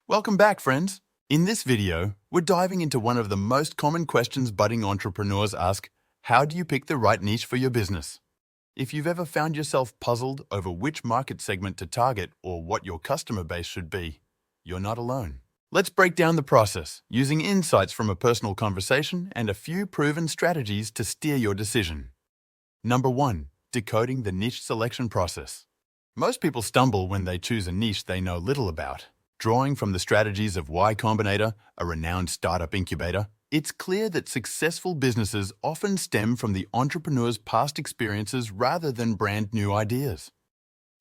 Welcome back, friends. In this video, we're diving into one of the most common questions budding entrepreneurs ask: how do you pick the right niche for your business? If you've ever found yourself puzzled over which market segment to target or what your customer base should be, you're not alone. Let's break down the process, using insights from a personal conversation and a few proven strategies to steer your decision. Number 1. Decoding the niche selection process. Most people stumble when they choose a niche they know little about. Drawing from the strategies of Y Combinator, a renowned startup incubator, it's clear that successful businesses often stem from the entrepreneur's past experiences rather than brand new ideas.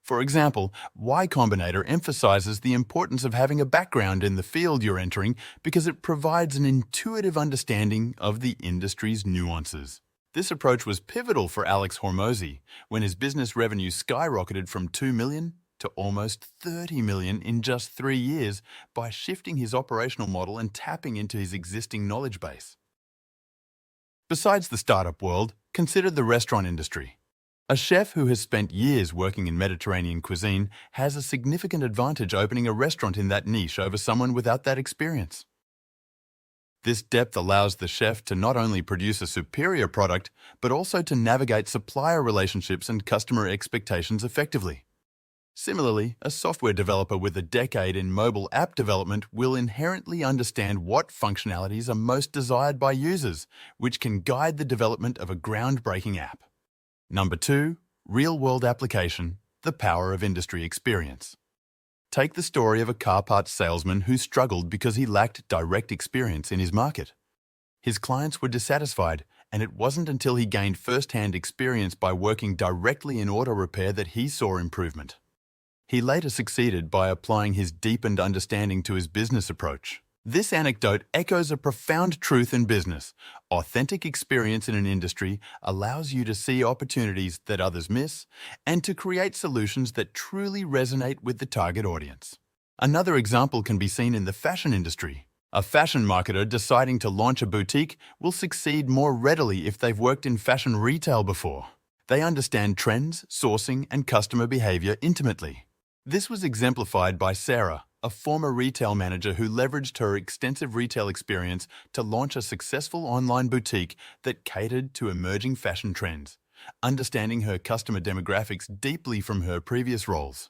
For example, Y Combinator emphasizes the importance of having a background in the field you're entering because it provides an intuitive understanding of the industry's nuances. This approach was pivotal for Alex Hormozi when his business revenue skyrocketed from $2 million to almost $30 million in just 3 years by shifting his operational model and tapping into his existing knowledge base. Besides the startup world, consider the restaurant industry. A chef who has spent years working in Mediterranean cuisine has a significant advantage opening a restaurant in that niche over someone without that experience. This depth allows the chef to not only produce a superior product, but also to navigate supplier relationships and customer expectations effectively. Similarly, a software developer with a decade in mobile app development will inherently understand what functionalities are most desired by users, which can guide the development of a groundbreaking app. Number 2. Real-world application, the power of industry experience. Take the story of a car parts salesman who struggled because he lacked direct experience in his market. His clients were dissatisfied, and it wasn't until he gained first-hand experience by working directly in auto repair that he saw improvement. He later succeeded by applying his deepened understanding to his business approach. This anecdote echoes a profound truth in business. Authentic experience in an industry allows you to see opportunities that others miss and to create solutions that truly resonate with the target audience. Another example can be seen in the fashion industry. A fashion marketer deciding to launch a boutique will succeed more readily if they've worked in fashion retail before. They understand trends, sourcing, and customer behavior intimately. This was exemplified by Sarah, a former retail manager who leveraged her extensive retail experience to launch a successful online boutique that catered to emerging fashion trends, understanding her customer demographics deeply from her previous roles.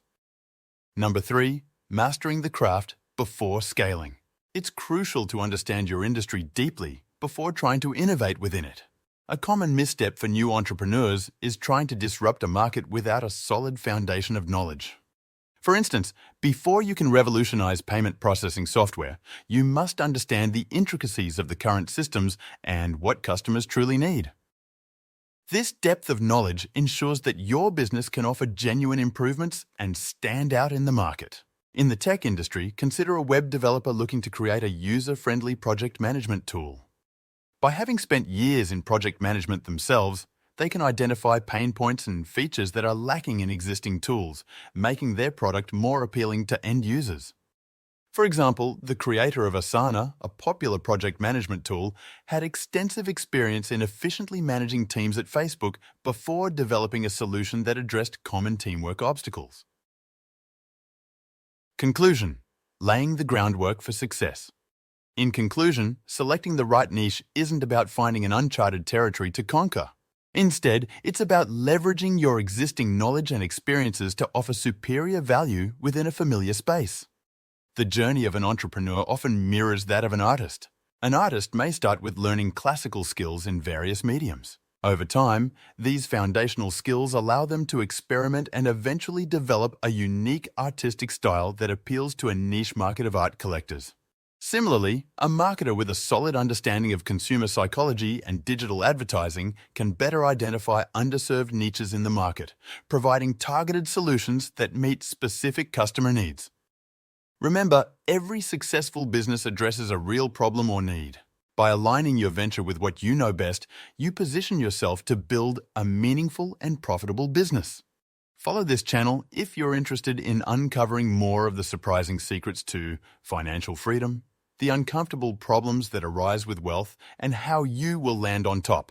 Number 3. Mastering the craft before scaling. It's crucial to understand your industry deeply before trying to innovate within it. A common misstep for new entrepreneurs is trying to disrupt a market without a solid foundation of knowledge. For instance, before you can revolutionize payment processing software, you must understand the intricacies of the current systems and what customers truly need. This depth of knowledge ensures that your business can offer genuine improvements and stand out in the market. In the tech industry, consider a web developer looking to create a user-friendly project management tool. By having spent years in project management themselves, they can identify pain points and features that are lacking in existing tools, making their product more appealing to end users. For example, the creator of Asana, a popular project management tool, had extensive experience in efficiently managing teams at Facebook before developing a solution that addressed common teamwork obstacles. Conclusion: laying the groundwork for success. In conclusion, selecting the right niche isn't about finding an uncharted territory to conquer. Instead, it's about leveraging your existing knowledge and experiences to offer superior value within a familiar space. The journey of an entrepreneur often mirrors that of an artist. An artist may start with learning classical skills in various mediums. Over time, these foundational skills allow them to experiment and eventually develop a unique artistic style that appeals to a niche market of art collectors. Similarly, a marketer with a solid understanding of consumer psychology and digital advertising can better identify underserved niches in the market, providing targeted solutions that meet specific customer needs. Remember, every successful business addresses a real problem or need. By aligning your venture with what you know best, you position yourself to build a meaningful and profitable business. Follow this channel if you're interested in uncovering more of the surprising secrets to financial freedom, the uncomfortable problems that arise with wealth, and how you will land on top.